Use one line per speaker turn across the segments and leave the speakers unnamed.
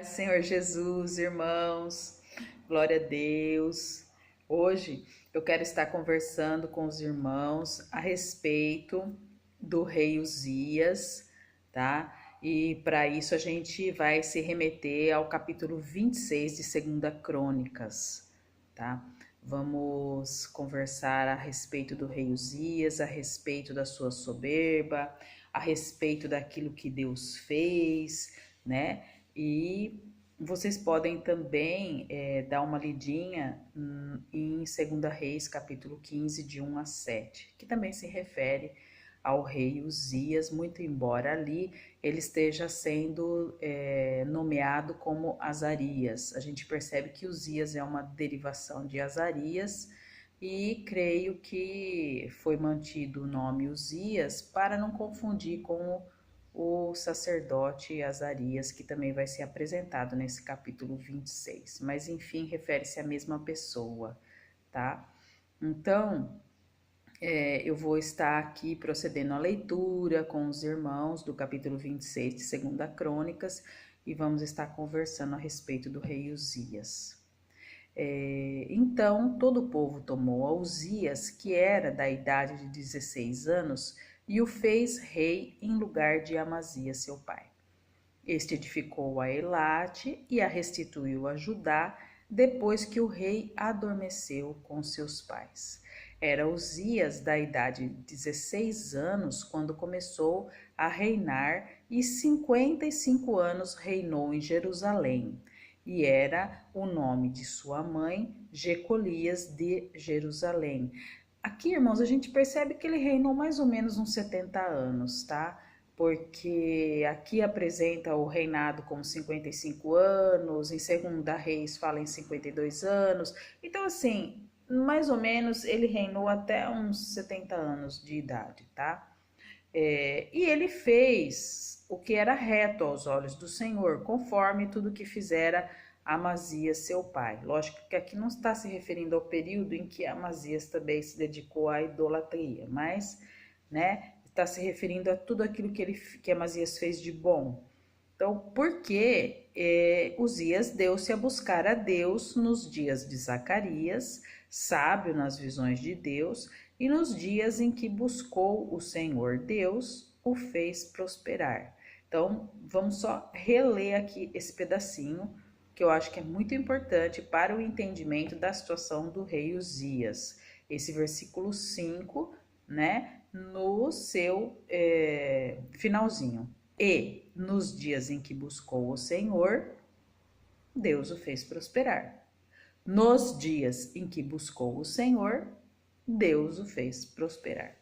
Senhor Jesus, irmãos, glória a Deus. Hoje eu quero estar conversando com os irmãos a respeito do rei Uzias, tá? E para isso a gente vai se remeter ao capítulo 26 de Segunda Crônicas, tá? Vamos conversar a respeito do rei Uzias, a respeito da sua soberba, a respeito daquilo que Deus fez, né? E vocês podem também dar uma lidinha em 2 Reis, capítulo 15, de 1 a 7, que também se refere ao rei Uzias, muito embora ali ele esteja sendo nomeado como Azarias. A gente percebe que Uzias é uma derivação de Azarias, e creio que foi mantido o nome Uzias para não confundir com o sacerdote Azarias, que também vai ser apresentado nesse capítulo 26. Mas enfim, refere-se à mesma pessoa, tá? Então, eu vou estar aqui procedendo à leitura com os irmãos do capítulo 26 de Segunda Crônicas e vamos estar conversando a respeito do rei Uzias. Então todo o povo tomou a Uzias, que era da idade de 16 anos, e o fez rei em lugar de Amazias, seu pai. Este edificou a Elate e a restituiu a Judá, depois que o rei adormeceu com seus pais. Era Uzias da idade de 16 anos quando começou a reinar, e 55 anos reinou em Jerusalém. E era o nome de sua mãe Jecolias de Jerusalém. Aqui, irmãos, a gente percebe que ele reinou mais ou menos uns 70 anos, tá? Porque aqui apresenta o reinado como 55 anos, em Segunda Reis fala em 52 anos. Então, assim, mais ou menos ele reinou até uns 70 anos de idade, tá? E ele fez o que era reto aos olhos do Senhor, conforme tudo que fizera Amazias, seu pai. Lógico que aqui não está se referindo ao período em que Amazias também se dedicou à idolatria, mas, né, está se referindo a tudo aquilo que Amazias fez de bom. Então, porque Uzias deu-se a buscar a Deus nos dias de Zacarias, sábio nas visões de Deus, e nos dias em que buscou o Senhor Deus, o fez prosperar. Então, vamos só reler aqui esse pedacinho, que eu acho que é muito importante para o entendimento da situação do rei Uzias. Esse versículo 5, né, no seu finalzinho. E nos dias em que buscou o Senhor, Deus o fez prosperar. Nos dias em que buscou o Senhor, Deus o fez prosperar.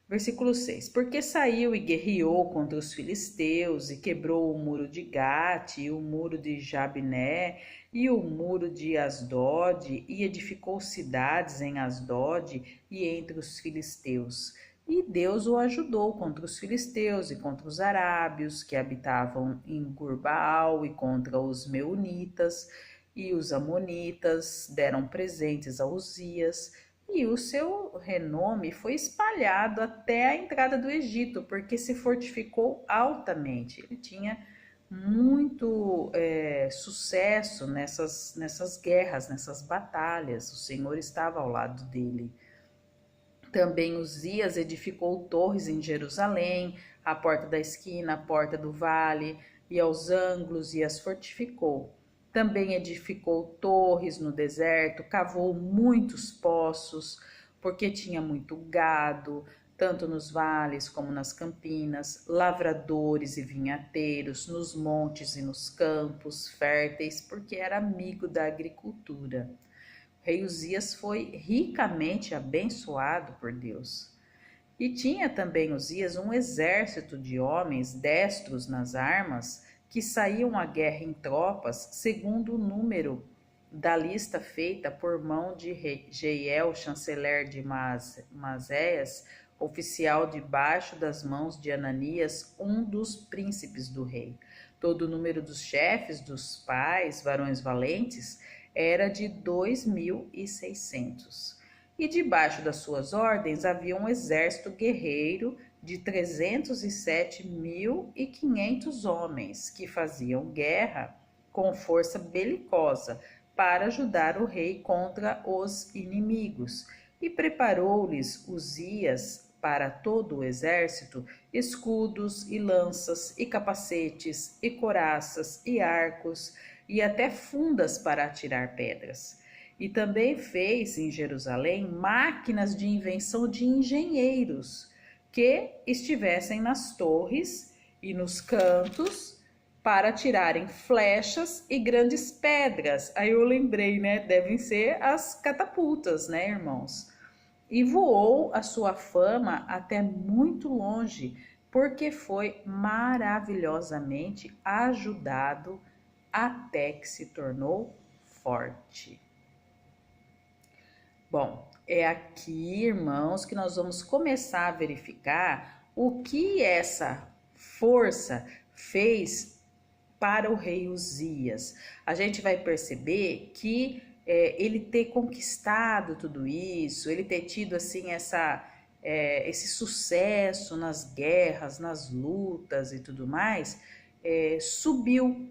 Versículo 6. Porque saiu e guerreou contra os filisteus, e quebrou o muro de Gate, e o muro de Jabné, e o muro de Asdod, e edificou cidades em Asdod e entre os filisteus. E Deus o ajudou contra os filisteus e contra os arábios que habitavam em Gurbaal, e contra os meunitas, e os amonitas deram presentes a Uzias, e o seu renome foi espalhado até a entrada do Egito, porque se fortificou altamente. Ele tinha muito sucesso nessas guerras, nessas batalhas. O Senhor estava ao lado dele. Também Uzias edificou torres em Jerusalém, a porta da esquina, a porta do vale, e aos ângulos, e as fortificou. Também edificou torres no deserto, cavou muitos poços, porque tinha muito gado, tanto nos vales como nas campinas, lavradores e vinhateiros, nos montes e nos campos férteis, porque era amigo da agricultura. O rei Uzias foi ricamente abençoado por Deus. E tinha também Uzias um exército de homens destros nas armas, que saíam à guerra em tropas, segundo o número da lista feita por mão de Jeiel, chanceler de Mazéias, oficial debaixo das mãos de Ananias, um dos príncipes do rei. Todo o número dos chefes dos pais, varões valentes, era de 2.600. E debaixo das suas ordens havia um exército guerreiro de 307.500 homens, que faziam guerra com força belicosa para ajudar o rei contra os inimigos. E preparou-lhes Uzias para todo o exército escudos e lanças e capacetes e couraças e arcos e até fundas para atirar pedras. E também fez em Jerusalém máquinas de invenção de engenheiros que estivessem nas torres e nos cantos para tirarem flechas e grandes pedras. Aí eu lembrei, né? Devem ser as catapultas, né, irmãos? E voou a sua fama até muito longe, porque foi maravilhosamente ajudado até que se tornou forte. Bom, é aqui, irmãos, que nós vamos começar a verificar o que essa força fez para o rei Uzias. A gente vai perceber que ele ter conquistado tudo isso, ele ter tido assim esse sucesso nas guerras, nas lutas e tudo mais, subiu,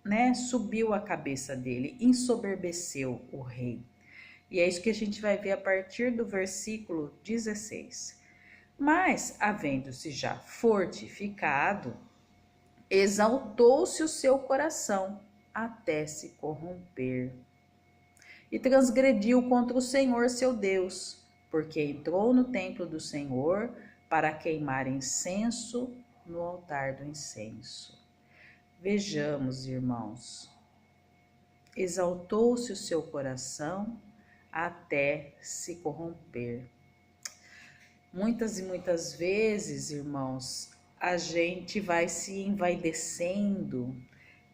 né? Subiu a cabeça dele, ensoberbeceu o rei. E é isso que a gente vai ver a partir do versículo 16. Mas, havendo-se já fortificado, exaltou-se o seu coração até se corromper. E transgrediu contra o Senhor seu Deus, porque entrou no templo do Senhor para queimar incenso no altar do incenso. Vejamos, irmãos. Exaltou-se o seu coração até se corromper. Muitas e muitas vezes, irmãos, a gente vai se envaidecendo,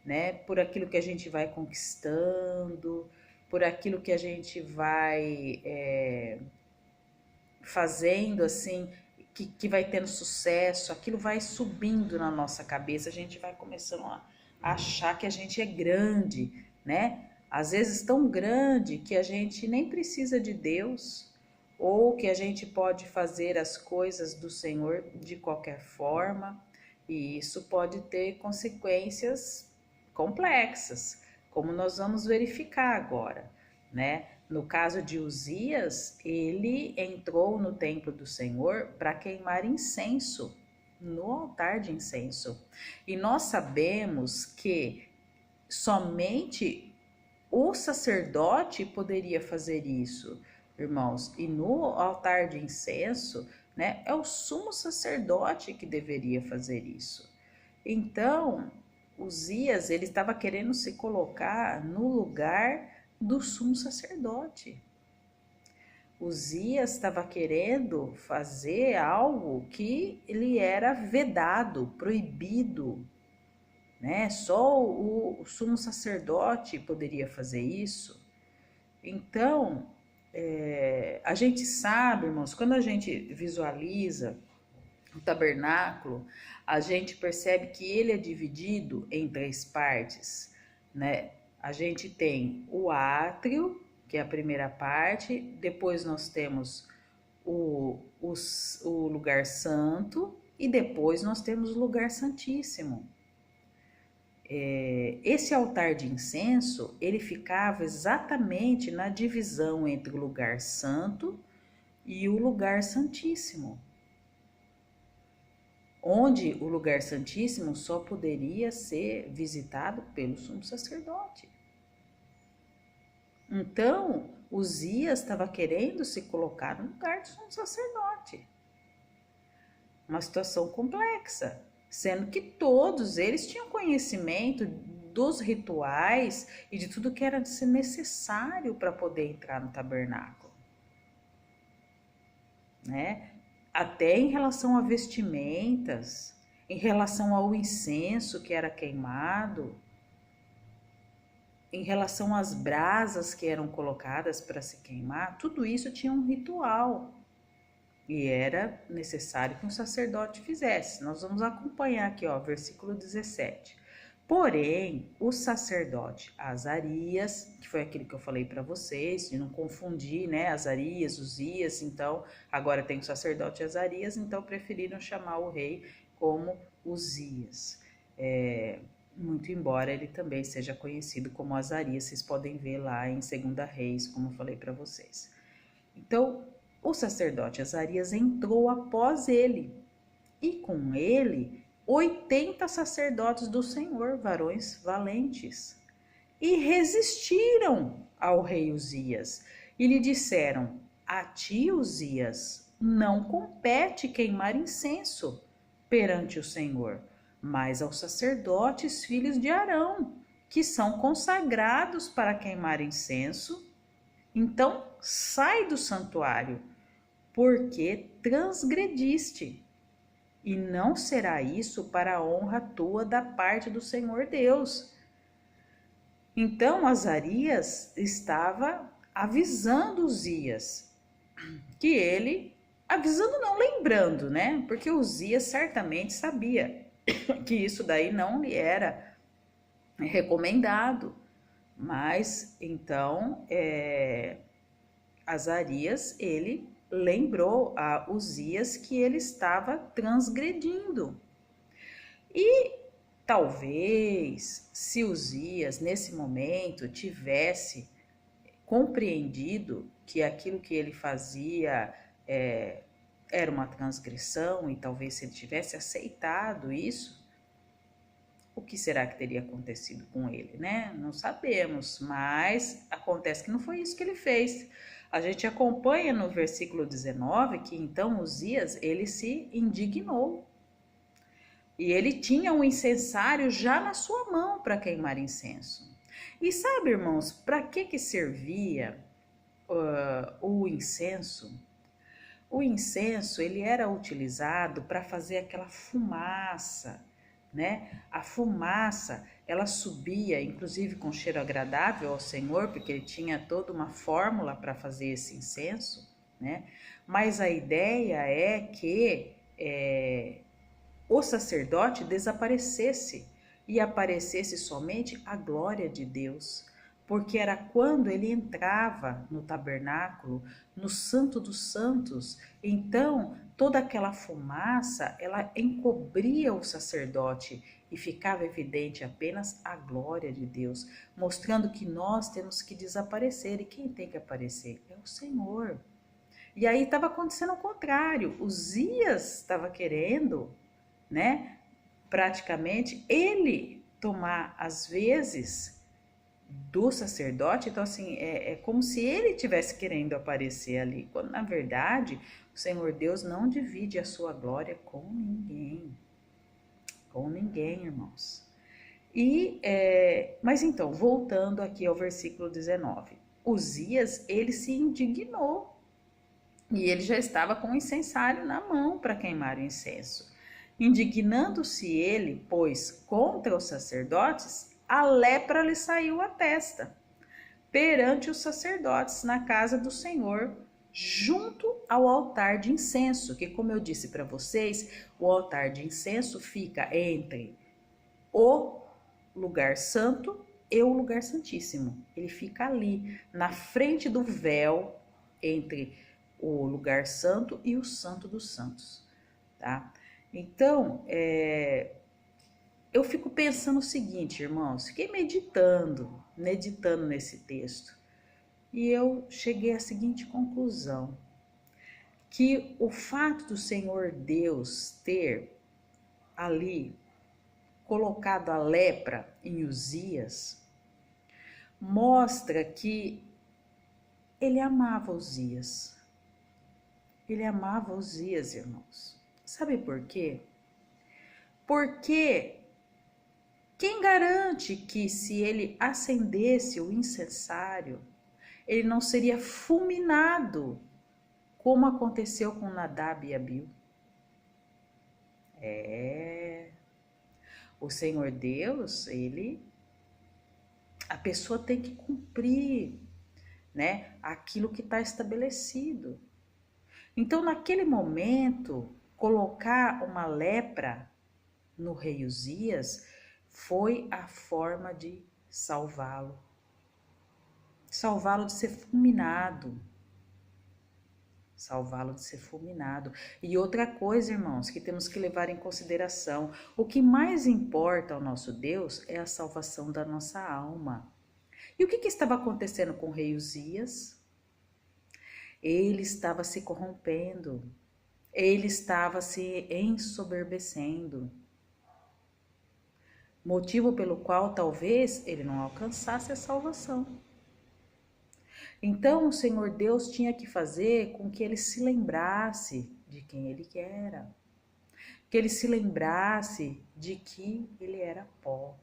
né, por aquilo que a gente vai conquistando, por aquilo que a gente vai fazendo assim, que vai tendo sucesso, aquilo vai subindo na nossa cabeça, a gente vai começando a achar que a gente é grande, né? Às vezes tão grande que a gente nem precisa de Deus, ou que a gente pode fazer as coisas do Senhor de qualquer forma, e isso pode ter consequências complexas, como nós vamos verificar agora, né? No caso de Uzias, ele entrou no templo do Senhor para queimar incenso, no altar de incenso. E nós sabemos que somente o sacerdote poderia fazer isso, irmãos. E no altar de incenso, né, é o sumo sacerdote que deveria fazer isso. Então, Uzias, ele estava querendo se colocar no lugar do sumo sacerdote. Uzias estava querendo fazer algo que ele era vedado, proibido, né? Só o sumo sacerdote poderia fazer isso. Então, a gente sabe, irmãos, quando a gente visualiza o tabernáculo, a gente percebe que ele é dividido em três partes, né? A gente tem o átrio, que é a primeira parte, depois nós temos o lugar santo e depois nós temos o lugar santíssimo. Esse altar de incenso, ele ficava exatamente na divisão entre o lugar santo e o lugar santíssimo, onde o lugar santíssimo só poderia ser visitado pelo sumo sacerdote. Então, Uzias estava querendo se colocar no lugar do sumo sacerdote. Uma situação complexa, sendo que todos eles tinham conhecimento dos rituais e de tudo que era necessário para poder entrar no tabernáculo, né? Até em relação a vestimentas, em relação ao incenso que era queimado, em relação às brasas que eram colocadas para se queimar, tudo isso tinha um ritual e era necessário que um sacerdote fizesse. Nós vamos acompanhar aqui, ó, versículo 17. Porém, o sacerdote Azarias, que foi aquilo que eu falei para vocês, de não confundir, né, Azarias, Uzias, então agora tem o sacerdote Azarias, então preferiram chamar o rei como Uzias. muito embora ele também seja conhecido como Azarias, vocês podem ver lá em 2 Reis, como eu falei para vocês. Então, o sacerdote Azarias entrou após ele, e com ele 80 sacerdotes do Senhor, varões valentes, e resistiram ao rei Uzias, e lhe disseram: a ti, Uzias, não compete queimar incenso perante o Senhor, mas aos sacerdotes filhos de Arão, que são consagrados para queimar incenso. Então sai do santuário, porque transgrediste, e não será isso para a honra tua da parte do Senhor Deus. Então Azarias estava avisando Uzias, que ele, avisando não, lembrando, né? Porque Uzias certamente sabia que isso daí não lhe era recomendado. Mas então Azarias, ele lembrou a Uzias que ele estava transgredindo. E talvez, se Uzias nesse momento tivesse compreendido que aquilo que ele fazia era uma transgressão, e talvez se ele tivesse aceitado isso, o que será que teria acontecido com ele, né? Não sabemos, mas acontece que não foi isso que ele fez. A gente acompanha no versículo 19 que então Uzias, ele se indignou. E ele tinha um incensário já na sua mão para queimar incenso. E sabe, irmãos, para que servia o incenso? O incenso, ele era utilizado para fazer aquela fumaça, né? A fumaça, ela subia, inclusive com cheiro agradável ao Senhor, porque ele tinha toda uma fórmula para fazer esse incenso, né? Mas a ideia é que o sacerdote desaparecesse e aparecesse somente a glória de Deus, porque era quando ele entrava no tabernáculo, no Santo dos Santos. Então toda aquela fumaça, ela encobria o sacerdote e ficava evidente apenas a glória de Deus, mostrando que nós temos que desaparecer. E quem tem que aparecer? É o Senhor. E aí estava acontecendo o contrário. Uzias estava querendo, né, praticamente ele tomar as vezes do sacerdote. Então assim, é como se ele tivesse querendo aparecer ali, quando na verdade o Senhor Deus não divide a sua glória com ninguém, irmãos. Mas então, voltando aqui ao versículo 19, Uzias, ele se indignou, e ele já estava com o incensário na mão para queimar o incenso. Indignando-se ele, pois, contra os sacerdotes, a lepra lhe saiu à testa, perante os sacerdotes na casa do Senhor, junto ao altar de incenso, que, como eu disse para vocês, o altar de incenso fica entre o lugar santo e o lugar santíssimo. Ele fica ali, na frente do véu, entre o lugar santo e o santo dos santos, tá? Então, eu fico pensando o seguinte, irmãos, fiquei meditando nesse texto, e eu cheguei à seguinte conclusão, que o fato do Senhor Deus ter ali colocado a lepra em Uzias, mostra que ele amava Uzias. Ele amava Uzias, irmãos. Sabe por quê? Porque quem garante que se ele acendesse o incensário, ele não seria fulminado, como aconteceu com Nadab e Abiú? O Senhor Deus, a pessoa tem que cumprir, né, aquilo que está estabelecido. Então, naquele momento, colocar uma lepra no rei Uzias foi a forma de salvá-lo de ser fulminado. salvá-lo de ser fulminado. E outra coisa, irmãos, que temos que levar em consideração, o que mais importa ao nosso Deus é a salvação da nossa alma. E o que estava acontecendo com o rei Uzias? Ele estava se corrompendo, ele estava se ensoberbecendo, motivo pelo qual talvez ele não alcançasse a salvação. Então o Senhor Deus tinha que fazer com que ele se lembrasse de quem ele era, que ele se lembrasse de que ele era pó,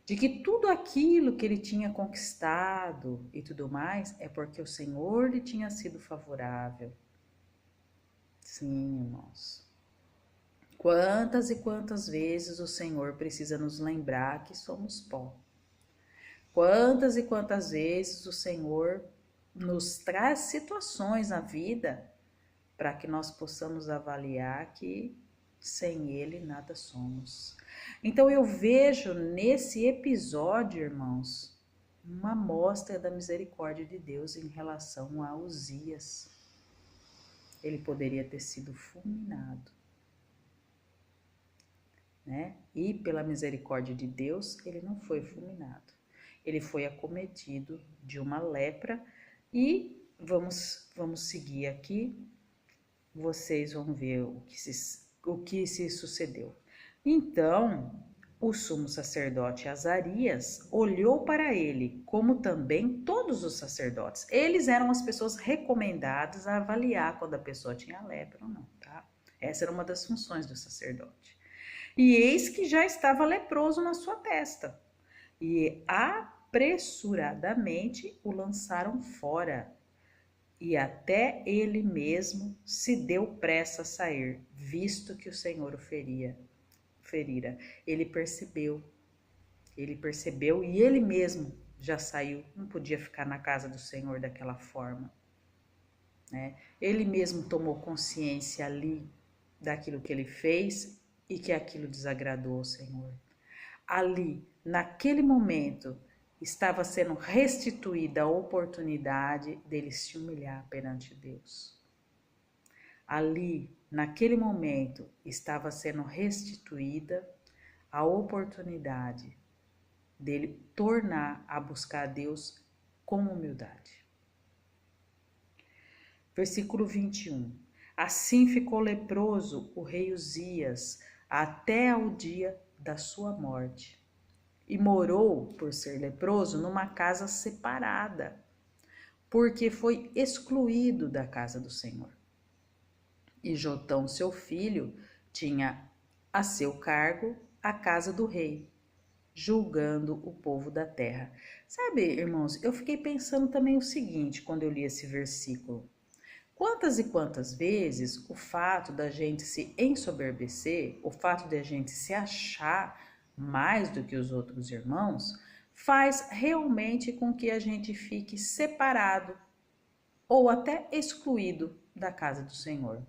de que tudo aquilo que ele tinha conquistado e tudo mais é porque o Senhor lhe tinha sido favorável. Sim, irmãos. Quantas e quantas vezes o Senhor precisa nos lembrar que somos pó? Quantas e quantas vezes o Senhor nos traz situações na vida para que nós possamos avaliar que sem Ele nada somos. Então eu vejo nesse episódio, irmãos, uma amostra da misericórdia de Deus em relação a Uzias. Ele poderia ter sido fulminado, né? E pela misericórdia de Deus, ele não foi fulminado. Ele foi acometido de uma lepra e vamos seguir aqui. Vocês vão ver o que se sucedeu. Então, o sumo sacerdote Azarias olhou para ele, como também todos os sacerdotes. Eles eram as pessoas recomendadas a avaliar quando a pessoa tinha lepra ou não, tá? Essa era uma das funções do sacerdote. E eis que já estava leproso na sua testa. E apressuradamente o lançaram fora. E até ele mesmo se deu pressa a sair, visto que o Senhor o ferira. Ele percebeu e ele mesmo já saiu, não podia ficar na casa do Senhor daquela forma, né? Ele mesmo tomou consciência ali daquilo que ele fez e que aquilo desagradou ao Senhor. Ali, naquele momento, estava sendo restituída a oportunidade dele se humilhar perante Deus. Ali, naquele momento, estava sendo restituída a oportunidade dele tornar a buscar a Deus com humildade. Versículo 21. Assim ficou leproso o rei Uzias até ao dia da sua morte. E morou, por ser leproso, numa casa separada, porque foi excluído da casa do Senhor. E Jotão, seu filho, tinha a seu cargo a casa do rei, julgando o povo da terra. Sabe, irmãos, eu fiquei pensando também o seguinte quando eu li esse versículo. Quantas e quantas vezes o fato da gente se ensoberbecer, o fato de a gente se achar mais do que os outros irmãos, faz realmente com que a gente fique separado ou até excluído da casa do Senhor.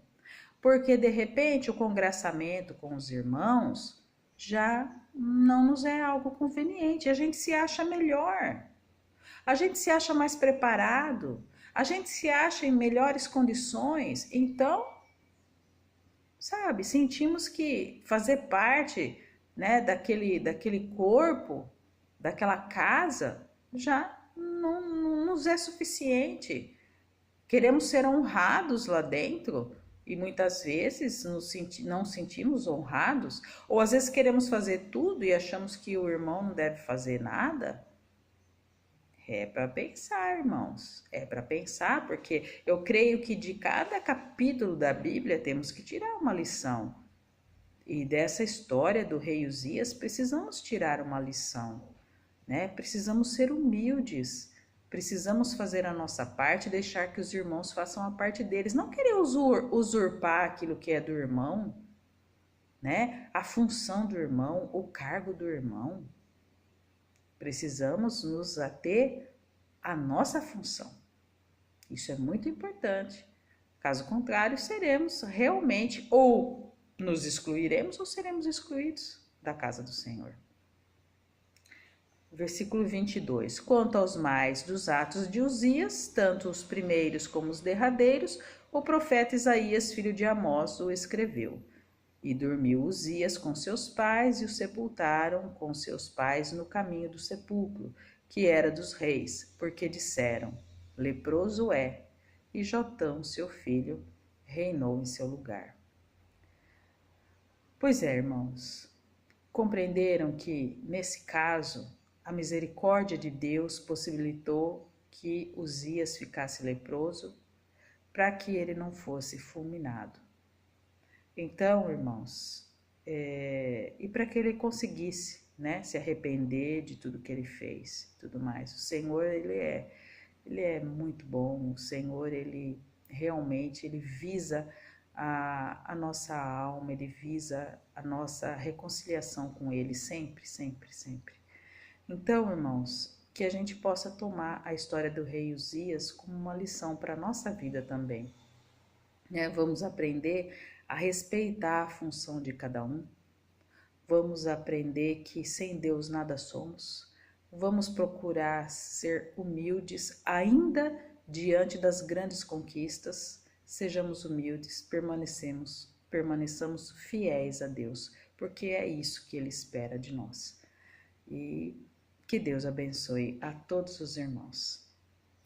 Porque de repente o congraçamento com os irmãos já não nos é algo conveniente, a gente se acha melhor, a gente se acha mais preparado, a gente se acha em melhores condições, então, sabe, sentimos que fazer parte, né, daquele corpo, daquela casa, já não nos é suficiente. Queremos ser honrados lá dentro e muitas vezes não sentimos honrados, ou às vezes queremos fazer tudo e achamos que o irmão não deve fazer nada. É para pensar, irmãos, é para pensar, porque eu creio que de cada capítulo da Bíblia temos que tirar uma lição. E dessa história do rei Uzias precisamos tirar uma lição, né? Precisamos ser humildes, precisamos fazer a nossa parte, deixar que os irmãos façam a parte deles, não querer usurpar aquilo que é do irmão, né? A função do irmão, o cargo do irmão. Precisamos nos ater à nossa função. Isso é muito importante. Caso contrário, seremos realmente ou nos excluiremos ou seremos excluídos da casa do Senhor. Versículo 22. Quanto aos mais dos atos de Uzias, tanto os primeiros como os derradeiros, o profeta Isaías, filho de Amós, o escreveu. E dormiu Uzias com seus pais e o sepultaram com seus pais no caminho do sepulcro, que era dos reis, porque disseram: leproso é, e Jotão, seu filho, reinou em seu lugar. Pois é, irmãos, compreenderam que, nesse caso, a misericórdia de Deus possibilitou que Uzias ficasse leproso para que ele não fosse fulminado. Então, irmãos, e para que ele conseguisse, né, se arrepender de tudo que ele fez, tudo mais. O Senhor, ele é muito bom. O Senhor, ele realmente, ele visa a nossa alma, ele visa a nossa reconciliação com ele sempre, sempre, sempre. Então, irmãos, que a gente possa tomar a história do rei Uzias como uma lição para a nossa vida também. Vamos aprender a respeitar a função de cada um. Vamos aprender que sem Deus nada somos. Vamos procurar ser humildes ainda diante das grandes conquistas. Sejamos humildes, permaneçamos fiéis a Deus, porque é isso que Ele espera de nós. E que Deus abençoe a todos os irmãos.